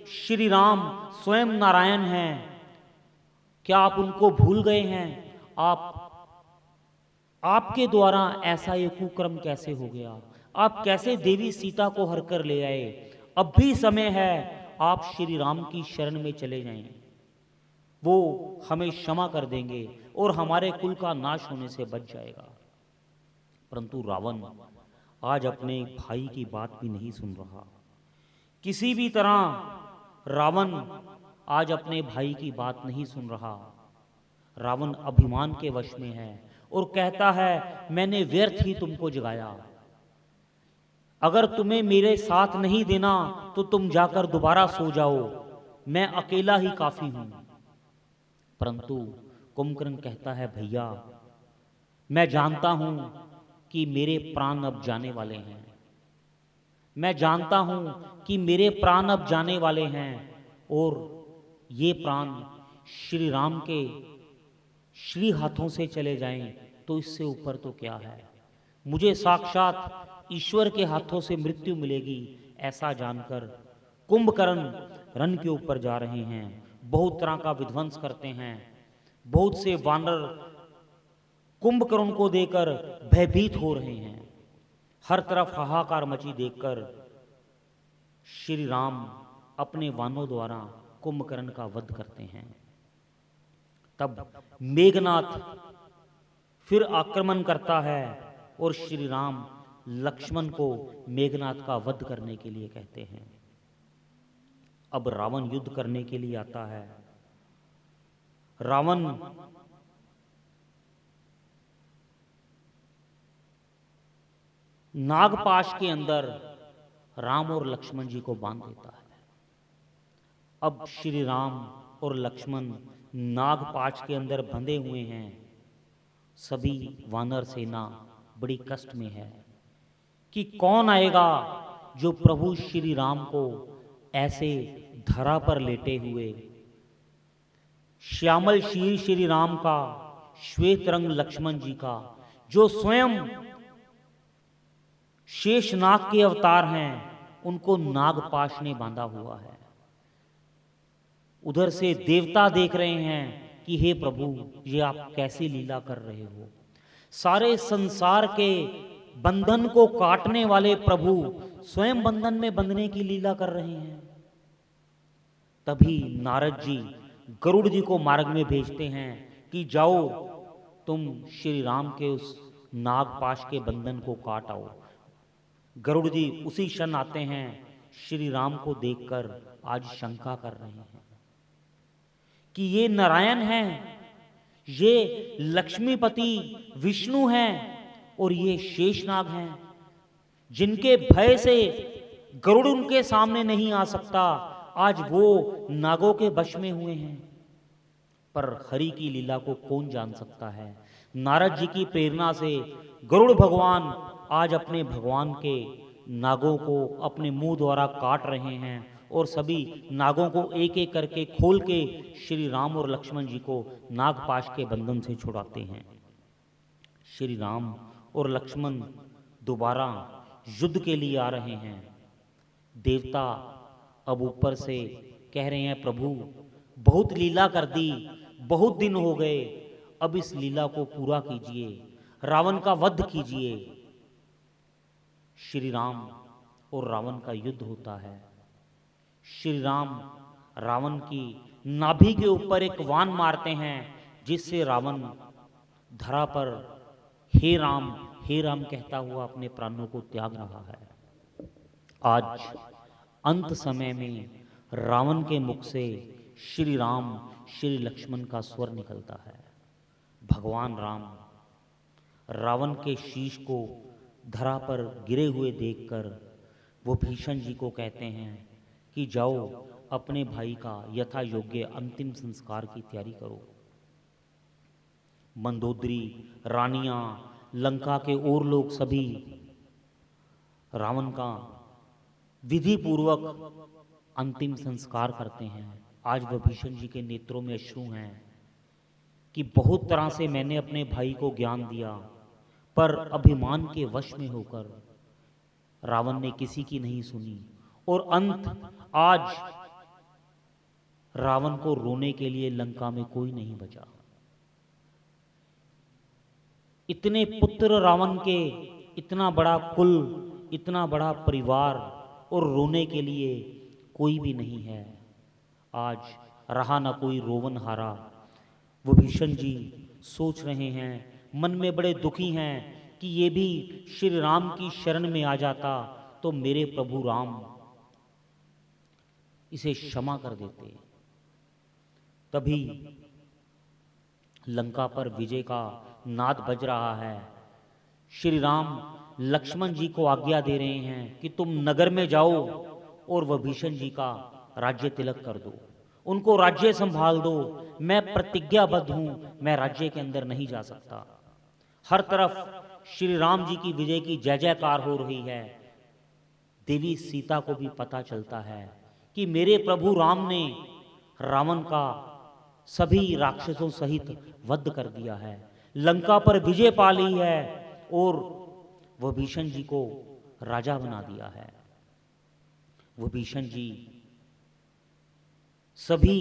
श्री राम स्वयं नारायण हैं? क्या आप उनको भूल गए हैं? आपके द्वारा ऐसा ये कुकर्म कैसे हो गया? आप कैसे देवी सीता को हर कर ले आए? अब भी समय है, आप श्री राम की शरण में चले जाएं, वो हमें क्षमा कर देंगे और हमारे कुल का नाश होने से बच जाएगा। परंतु रावण आज अपने भाई की बात भी नहीं सुन रहा। किसी भी तरह रावण आज अपने भाई की बात नहीं सुन रहा। रावण अभिमान के वश में है और कहता है, मैंने व्यर्थ ही तुमको जगाया। अगर तुम्हें मेरे साथ नहीं देना तो तुम जाकर दोबारा सो जाओ, मैं अकेला ही काफी हूं। परंतु कुंभकर्ण कहता है, भैया मैं जानता हूं कि मेरे प्राण अब जाने वाले हैं। मैं जानता हूं कि मेरे प्राण अब जाने वाले हैं और ये प्राण श्री राम के श्री हाथों से चले जाएं तो इससे ऊपर तो क्या है। मुझे साक्षात ईश्वर के हाथों से मृत्यु मिलेगी, ऐसा जानकर कुंभकर्ण रण के ऊपर जा रहे हैं। बहुत तरह का विध्वंस करते हैं। बहुत से वानर कुंभकर्ण को देखकर भयभीत हो रहे हैं। हर तरफ हाहाकार मची देखकर श्री राम अपने वानों द्वारा कुंभकर्ण का वध करते हैं। तब मेघनाथ फिर आक्रमण करता है और श्री राम लक्ष्मण को मेघनाथ का वध करने के लिए कहते हैं। अब रावण युद्ध करने के लिए आता है। रावण नागपाश के अंदर राम और लक्ष्मण जी को बांध देता है। अब श्री राम और लक्ष्मण नागपाश के अंदर बंधे हुए हैं। सभी वानर सेना बड़ी कष्ट में है कि कौन आएगा जो प्रभु श्री राम को ऐसे धरा पर लेटे हुए, श्यामल शीर श्री राम का, श्वेत रंग लक्ष्मण जी का, जो स्वयं शेषनाग के अवतार हैं, उनको नागपाश ने बांधा हुआ है। उधर से देवता देख रहे हैं कि हे प्रभु, ये आप कैसी लीला कर रहे हो। सारे संसार के बंधन को काटने वाले प्रभु स्वयं बंधन में बंधने की लीला कर रहे हैं। तभी नारद जी गरुड़ जी को मार्ग में भेजते हैं कि जाओ, तुम श्री राम के उस नागपाश के बंधन को काट आओ। गरुड़ जी उसी क्षण आते हैं। श्री राम को देखकर आज शंका कर रहे हैं कि ये नारायण हैं, ये लक्ष्मीपति विष्णु हैं और ये शेषनाग हैं, जिनके भय से गरुड़ उनके सामने नहीं आ सकता। आज वो नागों के वश में हुए हैं। पर हरि की लीला को कौन जान सकता है। नारद जी की प्रेरणा से गरुड़ भगवान आज अपने भगवान के नागों को अपने मुंह द्वारा काट रहे हैं और सभी नागों को एक एक करके खोल के श्री राम और लक्ष्मण जी को नागपाश के बंधन से छुड़ाते हैं। श्री राम और लक्ष्मण दोबारा युद्ध के लिए आ रहे हैं। देवता अब ऊपर से कह रहे हैं, प्रभु बहुत लीला कर दी, बहुत दिन हो गए, अब इस लीला को पूरा कीजिए, रावण का वध कीजिए। श्री राम और रावण का युद्ध होता है। श्री राम रावण की नाभि के ऊपर एक वाण मारते हैं, जिससे रावण धरा पर हे राम कहता हुआ अपने प्राणों को त्याग रहा है। आज अंत समय में रावण के मुख से श्री राम श्री लक्ष्मण का स्वर निकलता है। भगवान राम रावण के शीश को धरा पर गिरे हुए देखकर वो भीषण जी को कहते हैं कि जाओ अपने भाई का यथा योग्य अंतिम संस्कार की तैयारी करो। मंदोदरी, रानियां, लंका के और लोग सभी रावण का विधि पूर्वक अंतिम संस्कार करते हैं। आज विभीषण जी के नेत्रों में अश्रु हैं कि बहुत तरह से मैंने अपने भाई को ज्ञान दिया, पर अभिमान के वश में होकर रावण ने किसी की नहीं सुनी और अंत आज रावण को रोने के लिए लंका में कोई नहीं बचा। इतने पुत्र रावण के, इतना बड़ा कुल, इतना बड़ा परिवार, और रोने के लिए कोई भी नहीं है। आज रहा ना कोई रोवन हारा। विभीषण जी सोच रहे हैं, मन में बड़े दुखी हैं कि ये भी श्री राम की शरण में आ जाता तो मेरे प्रभु राम इसे क्षमा कर देते। तभी लंका पर विजय का नाद बज रहा है। श्री राम लक्ष्मण जी को आज्ञा दे रहे हैं कि तुम नगर में जाओ और विभीषण जी का राज्य तिलक कर दो, उनको राज्य संभाल दो। मैं प्रतिज्ञाबद्ध हूं, मैं राज्य के अंदर नहीं जा सकता। हर तरफ श्री राम जी की विजय की जय जयकार हो रही है। देवी सीता को भी पता चलता है कि मेरे प्रभु राम ने रावण का सभी राक्षसों सहित वध कर दिया है, लंका पर विजय पा ली है और विभीषण जी को राजा बना दिया है। विभीषण जी सभी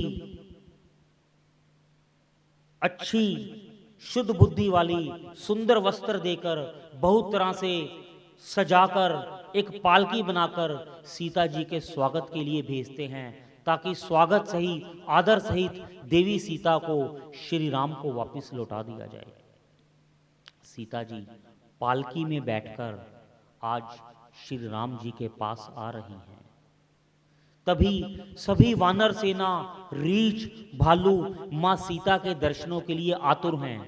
अच्छी शुद्ध बुद्धि वाली सुंदर वस्त्र देकर, बहुत तरह से सजाकर, एक पालकी बनाकर सीता जी के स्वागत के लिए भेजते हैं, ताकि स्वागत सहित आदर सहित देवी सीता को श्री राम को वापस लौटा दिया जाए। सीता जी पालकी में बैठकर आज श्री राम जी के पास आ रही हैं। तभी सभी वानर सेना, रीछ, भालू मां सीता के दर्शनों के लिए आतुर हैं।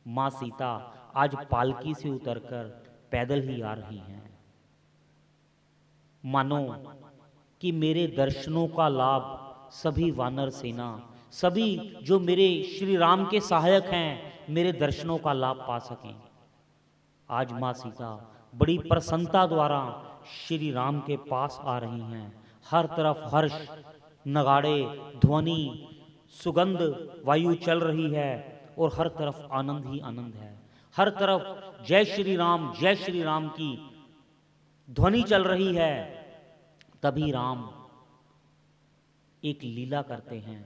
मां सीता आज पालकी से उतरकर पैदल ही आ रही हैं। मानो कि मेरे दर्शनों का लाभ सभी वानर सेना, सभी जो मेरे श्री राम के सहायक हैं, मेरे दर्शनों का लाभ पा सकें। आज मां सीता बड़ी प्रसन्नता द्वारा श्री राम के पास आ रही हैं। हर तरफ हर्ष, नगाड़े, ध्वनि, सुगंध वायु चल रही है और हर तरफ आनंद ही आनंद है। हर तरफ जय श्री राम की ध्वनि चल रही है। तभी राम एक लीला करते हैं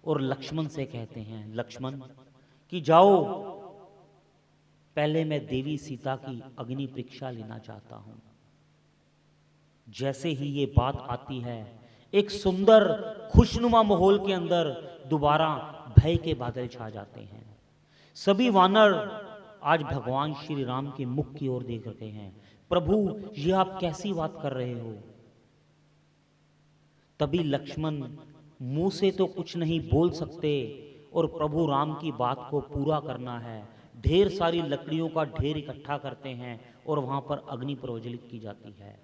और लक्ष्मण से कहते हैं, लक्ष्मण कि जाओ, पहले मैं देवी सीता की अग्नि परीक्षा लेना चाहता हूं। जैसे ही ये बात आती है, एक सुंदर खुशनुमा माहौल के अंदर दोबारा भय के बादल छा जाते हैं। सभी वानर आज भगवान श्री राम के मुख की ओर देख रहे हैं। प्रभु, ये आप कैसी बात कर रहे हो? तभी लक्ष्मण मुंह से तो कुछ नहीं बोल सकते और प्रभु राम की बात को पूरा करना है। ढेर सारी लकड़ियों का ढेर इकट्ठा करते हैं और वहां पर अग्नि प्रज्वलित की जाती है।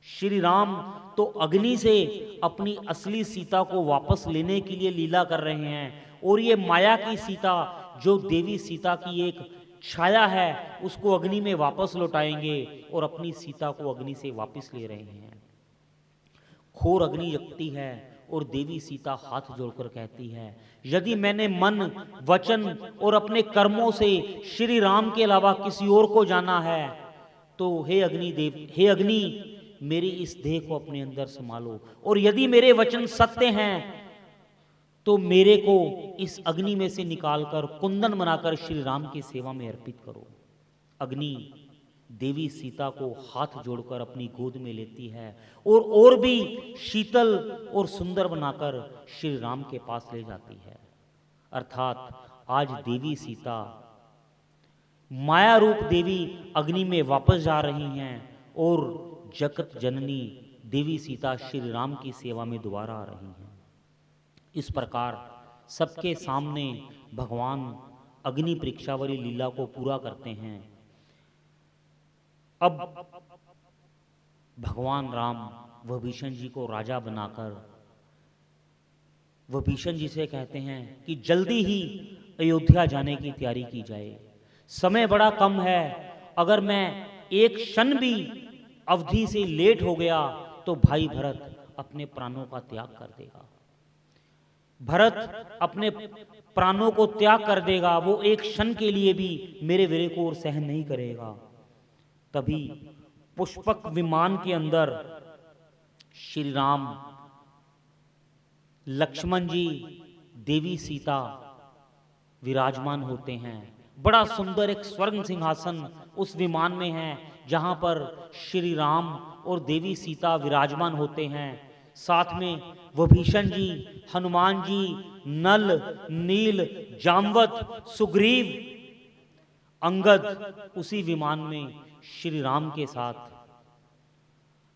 श्री राम तो अग्नि से अपनी असली सीता को वापस लेने के लिए लीला कर रहे हैं और ये माया की सीता, जो देवी सीता की एक छाया है उसको अग्नि में वापस लौटाएंगे और अपनी सीता को अग्नि से वापस ले रहे हैं। घोर अग्नि जगती है और देवी सीता हाथ जोड़कर कहती है, यदि मैंने मन, वचन और अपने कर्मों से श्री राम के अलावा किसी और को जाना है तो हे अग्नि देव, हे अग्नि, मेरी इस देह को अपने अंदर संभालो, और यदि मेरे वचन सत्य हैं तो मेरे को इस अग्नि में से निकालकर कुंदन बनाकर श्री राम की सेवा में अर्पित करो। अग्नि देवी सीता को हाथ जोड़कर अपनी गोद में लेती है और भी शीतल और सुंदर बनाकर श्री राम के पास ले जाती है। अर्थात आज देवी सीता माया रूप देवी अग्नि में वापस जा रही हैं और जगत जननी देवी सीता श्री राम की सेवा में दोबारा आ रही हैं। इस प्रकार सबके सामने भगवान अग्नि परीक्षा वाली लीला को पूरा करते हैं। अब भगवान राम विभीषण जी को राजा बनाकर विभीषण जी से कहते हैं कि जल्दी ही अयोध्या जाने की तैयारी की जाए, समय बड़ा कम है, अगर मैं एक क्षण भी अवधि से लेट हो गया तो भाई भरत अपने प्राणों का त्याग कर देगा। भरत अपने प्राणों को त्याग कर देगा, वो एक क्षण के लिए भी मेरे वीर को और सहन नहीं करेगा। तभी पुष्पक विमान के अंदर श्री राम, लक्ष्मण जी, देवी सीता विराजमान होते हैं। बड़ा सुंदर एक स्वर्ण सिंहासन उस विमान में है जहां पर श्री राम और देवी सीता विराजमान होते हैं। साथ में विभीषण जी, हनुमान जी, नल, नील, जामवत, सुग्रीव, अंगद उसी विमान में श्री राम के साथ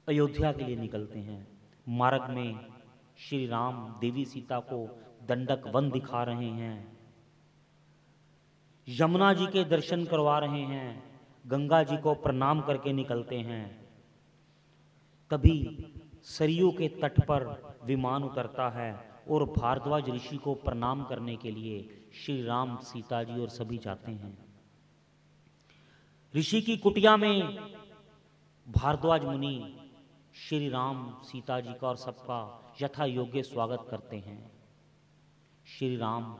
अयोध्या के लिए निकलते हैं। मार्ग में श्री राम देवी सीता को दंडक वन दिखा रहे हैं, यमुना जी के दर्शन करवा रहे हैं, गंगा जी को प्रणाम करके निकलते हैं। तभी सरयू के तट पर विमान उतरता है और भारद्वाज ऋषि को प्रणाम करने के लिए श्री राम, सीता जी और सभी जाते हैं। ऋषि की कुटिया में भारद्वाज मुनि श्री राम, सीता जी का और सबका यथा योग्य स्वागत करते हैं। श्री राम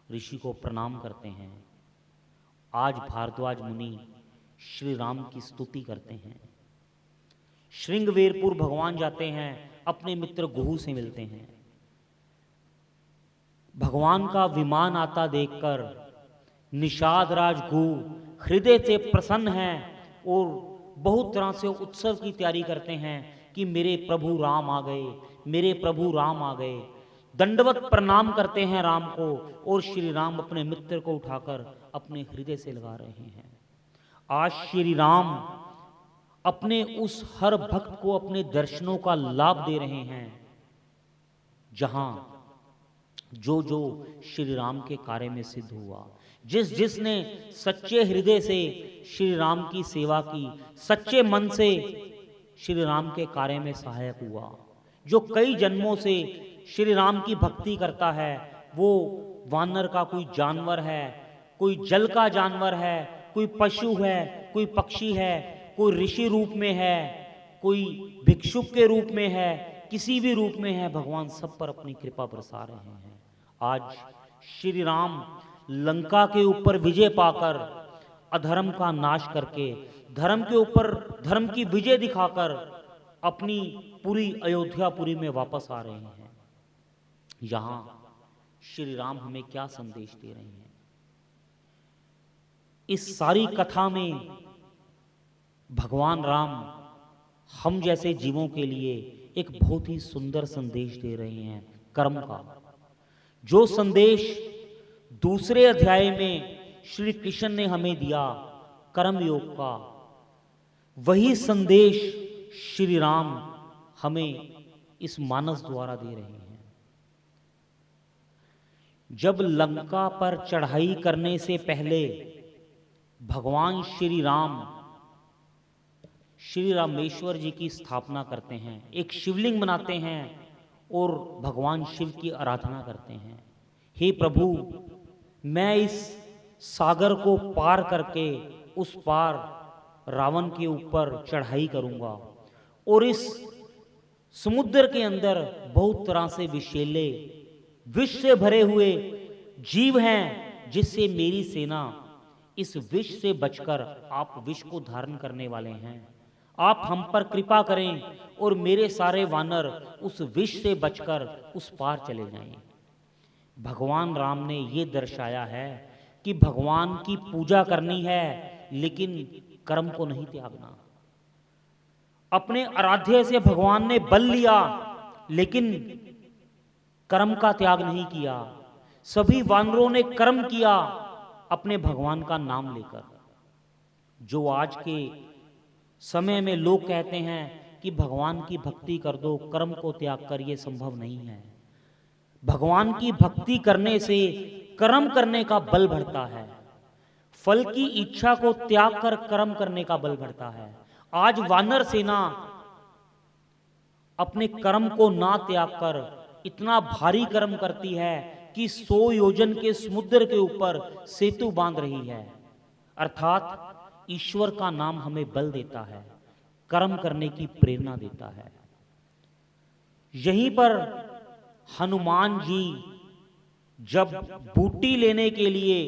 ऋषि को प्रणाम करते हैं। आज भारद्वाज मुनि श्री राम की स्तुति करते हैं। श्रृंगवेरपुर भगवान जाते हैं, अपने मित्र गुहू से मिलते हैं। भगवान का विमान आता देखकर निषाद राज गुहू हृदय से प्रसन्न हैं और बहुत तरह से उत्सव की तैयारी करते हैं कि मेरे प्रभु राम आ गए, मेरे प्रभु राम आ गए। दंडवत प्रणाम करते हैं राम को और श्री राम अपने मित्र को उठाकर अपने हृदय से लगा रहे हैं। आज श्री राम अपने उस हर भक्त को अपने दर्शनों का लाभ दे रहे हैं जहां जो जो श्री राम के कार्य में सिद्ध हुआ, जिस जिसने सच्चे हृदय से श्री राम की सेवा की, सच्चे मन से श्री राम के कार्य में सहायक हुआ, जो कई जन्मों से श्री राम की भक्ति करता है, वो वानर का कोई जानवर है, कोई जल का जानवर है, कोई पशु है, कोई पक्षी है, कोई ऋषि रूप में है, कोई भिक्षुक के रूप में है, किसी भी रूप में है, भगवान सब पर अपनी कृपा बरसा रहे हैं। आज श्री राम लंका के ऊपर विजय पाकर, अधर्म का नाश करके, धर्म के ऊपर धर्म की विजय दिखाकर अपनी पूरी अयोध्यापुरी में वापस आ रहे हैं। यहां श्री राम हमें क्या संदेश दे रहे हैं? इस सारी कथा में भगवान राम हम जैसे जीवों के लिए एक बहुत ही सुंदर संदेश दे रहे हैं, कर्म का। जो संदेश दूसरे अध्याय में श्री कृष्ण ने हमें दिया कर्म योग का, वही संदेश श्री राम हमें इस मानस द्वारा दे रहे हैं। जब लंका पर चढ़ाई करने से पहले भगवान श्री राम श्री रामेश्वर जी की स्थापना करते हैं, एक शिवलिंग बनाते हैं और भगवान शिव की आराधना करते हैं। हे प्रभु, मैं इस सागर को पार करके उस पार रावण के ऊपर चढ़ाई करूंगा और इस समुद्र के अंदर बहुत तरह से विषैले विष से भरे हुए जीव हैं, जिससे मेरी सेना इस विष से बचकर, आप विष को धारण करने वाले हैं, आप हम पर कृपा करें और मेरे सारे वानर उस विष से बचकर उस पार चले जाएं। भगवान राम ने ये दर्शाया है कि भगवान की पूजा करनी है लेकिन कर्म को नहीं त्यागना। अपने आराध्य से भगवान ने बल लिया लेकिन कर्म का त्याग नहीं किया। सभी वानरों ने कर्म किया अपने भगवान का नाम लेकर। जो आज के समय में लोग कहते हैं कि भगवान की भक्ति कर दो, कर्म को त्याग कर, ये संभव नहीं है। भगवान की भक्ति करने से कर्म करने का बल बढ़ता है, फल की इच्छा को त्याग कर कर्म करने का बल बढ़ता है। आज वानर सेना अपने कर्म को ना त्याग कर इतना भारी कर्म करती है कि 100 योजन के समुद्र के ऊपर सेतु बांध रही है। अर्थात ईश्वर का नाम हमें बल देता है, कर्म करने की प्रेरणा देता है। यहीं पर हनुमान जी जब बूटी लेने के लिए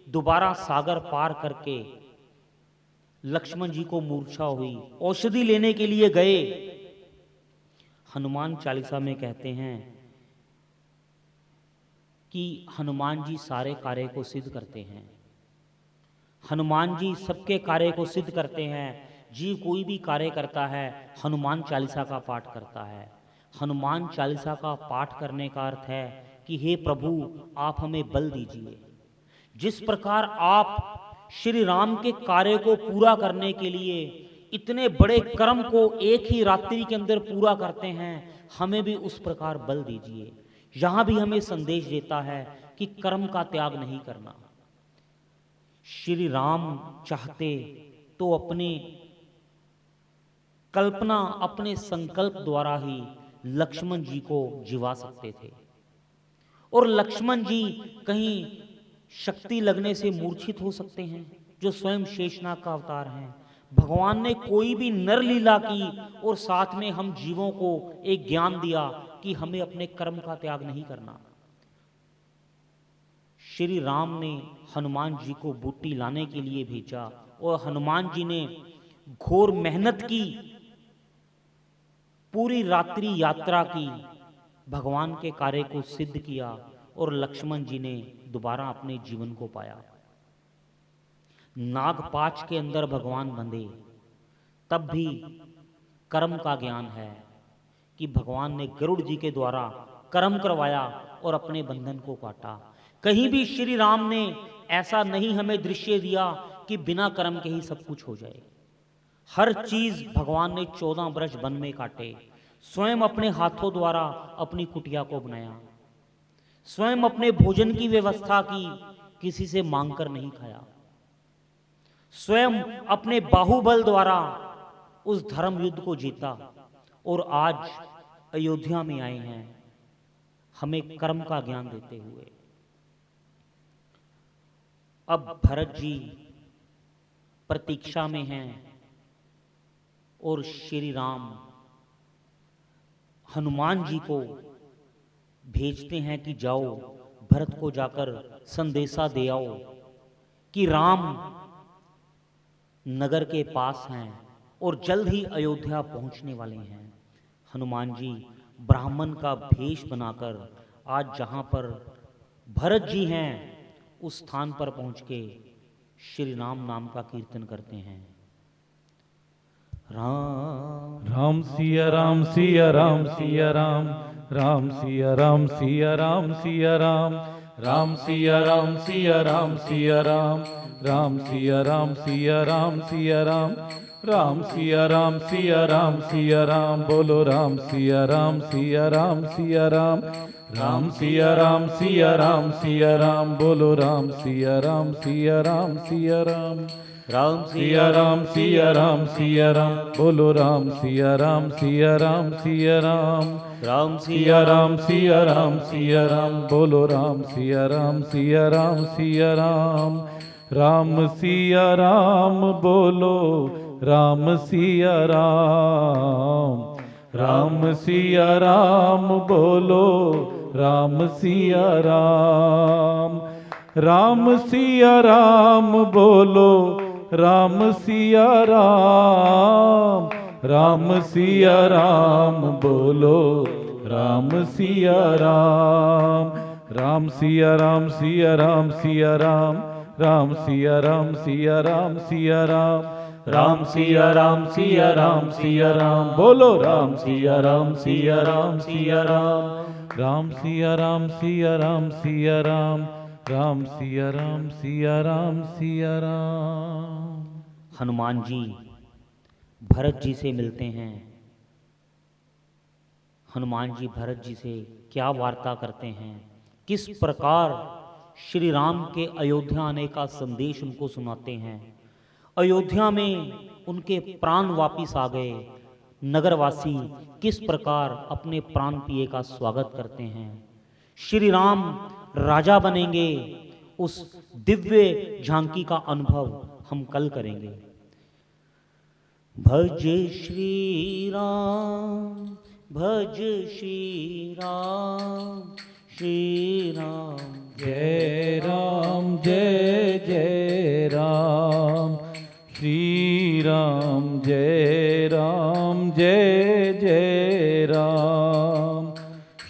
दोबारा सागर पार करके लक्ष्मण जी को मूर्छा हुई, औषधि लेने के लिए गए। हनुमान चालीसा में कहते हैं कि हनुमान जी सारे कार्य को सिद्ध करते हैं, हनुमान जी सबके कार्य को सिद्ध करते हैं। जीव कोई भी कार्य करता है हनुमान चालीसा का पाठ करता है। हनुमान चालीसा का पाठ करने का अर्थ है कि हे प्रभु, आप हमें बल दीजिए। जिस प्रकार आप श्री राम के कार्य को पूरा करने के लिए इतने बड़े कर्म को एक ही रात्रि के अंदर पूरा करते हैं, हमें भी उस प्रकार बल दीजिए। यहां भी हमें संदेश देता है कि कर्म का त्याग नहीं करना। श्री राम चाहते तो अपने कल्पना, अपने संकल्प द्वारा ही लक्ष्मण जी को जिवा सकते थे, और लक्ष्मण जी कहीं शक्ति लगने से मूर्छित हो सकते हैं, जो स्वयं शेषनाग का अवतार हैं। भगवान ने कोई भी नर लीला की और साथ में हम जीवों को एक ज्ञान दिया कि हमें अपने कर्म का त्याग नहीं करना। श्री राम ने हनुमान जी को बूटी लाने के लिए भेजा और हनुमान जी ने घोर मेहनत की, पूरी रात्रि यात्रा की, भगवान के कार्य को सिद्ध किया और लक्ष्मण जी ने दोबारा अपने जीवन को पाया। नागपाच के अंदर भगवान बंधे, तब भी कर्म का ज्ञान है कि भगवान ने गरुड़ जी के द्वारा कर्म करवाया और अपने बंधन को काटा। कहीं भी श्री राम ने ऐसा नहीं हमें दृश्य दिया कि बिना कर्म के ही सब कुछ हो जाए। हर चीज भगवान ने 14 वर्ष वन में काटे, स्वयं अपने हाथों द्वारा अपनी कुटिया को बनाया, स्वयं अपने भोजन की व्यवस्था की, किसी से मांगकर नहीं खाया, स्वयं अपने बाहुबल द्वारा उस धर्म युद्ध को जीता और आज अयोध्या में आए हैं हमें कर्म का ज्ञान देते हुए। अब भरत जी प्रतीक्षा में हैं और श्री राम हनुमान जी को भेजते हैं कि जाओ भरत को जाकर संदेशा दे आओ कि राम नगर के पास हैं और जल्द ही अयोध्या पहुंचने वाले हैं। हनुमान जी ब्राह्मण का भेष बनाकर आज जहां पर भरत जी हैं उस स्थान पर पहुंच के श्री राम नाम का कीर्तन करते हैं। राम राम सिया राम सिया राम सिया राम, राम सिया राम सिया राम सिया राम, राम सिया राम सिया राम सिया राम, राम सिया राम सिया राम सिया राम, राम सिया राम सिया राम सिया राम। बोलो राम सिया राम सिया राम सिया राम, राम सिया राम सिया राम सिया राम। बोलो राम सिया राम सिया राम सिया राम। राम सिया राम सिया राम सिया राम बोलो राम सिया राम सिया राम सिया राम राम सिया राम सिया राम सिया राम बोलो राम सिया राम सिया राम सिया राम राम सिया राम बोलो राम सिया राम राम सिया राम बोलो राम सिया राम राम सिया राम बोलो राम सिया राम राम सिया राम बोलो राम सिया राम राम सिया राम सिया राम सिया राम राम सिया राम सिया राम सिया राम राम सिया राम सिया राम सिया राम बोलो राम सिया राम सिया राम सिया राम राम सिया राम सिया राम सिया राम राम सिया राम सिया राम सिया राम। हनुमान जी भरत जी से मिलते हैं। हनुमान जी भरत जी से क्या वार्ता करते हैं, किस प्रकार श्री राम के अयोध्या आने का संदेश उनको सुनाते हैं। अयोध्या में उनके प्राण वापिस आ गए। नगरवासी किस प्रकार अपने प्राण प्रिय का स्वागत करते हैं। श्री राम राजा बनेंगे, उस दिव्य झांकी का अनुभव हम कल करेंगे। भज श्री राम भज श्री राम श्री राम जय राम जय जय राम श्री राम जय राम जय जय राम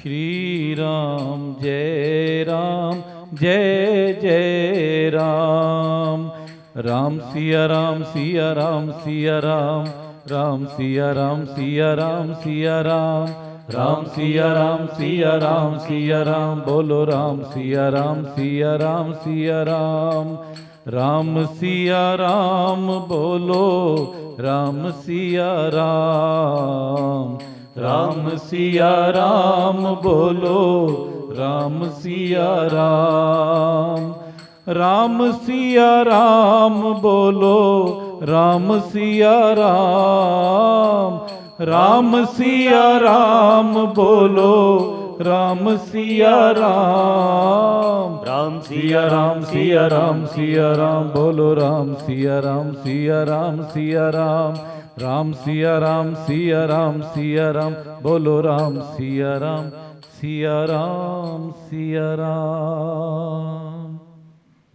श्री राम जय राम जय जय राम राम सिया राम सिया राम सिया राम राम सिया राम सिया राम सिया राम राम सिया राम सिया राम सिया राम बोलो राम सिया राम सिया राम सिया राम राम सिया राम बोलो राम सिया राम राम सिया राम बोलो राम सिया राम राम सिया राम बोलो राम सिया राम राम सिया राम बोलो राम सिया राम राम सिया राम सिया राम सिया राम बोलो राम सिया राम सिया राम सिया राम राम सिया राम सिया राम सिया राम बोलो राम सिया राम सिया राम सिया राम।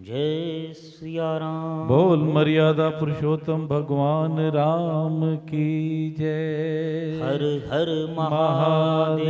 जय सिया राम। बोल मर्यादा पुरुषोत्तम भगवान राम की जय। हर हर महादेव।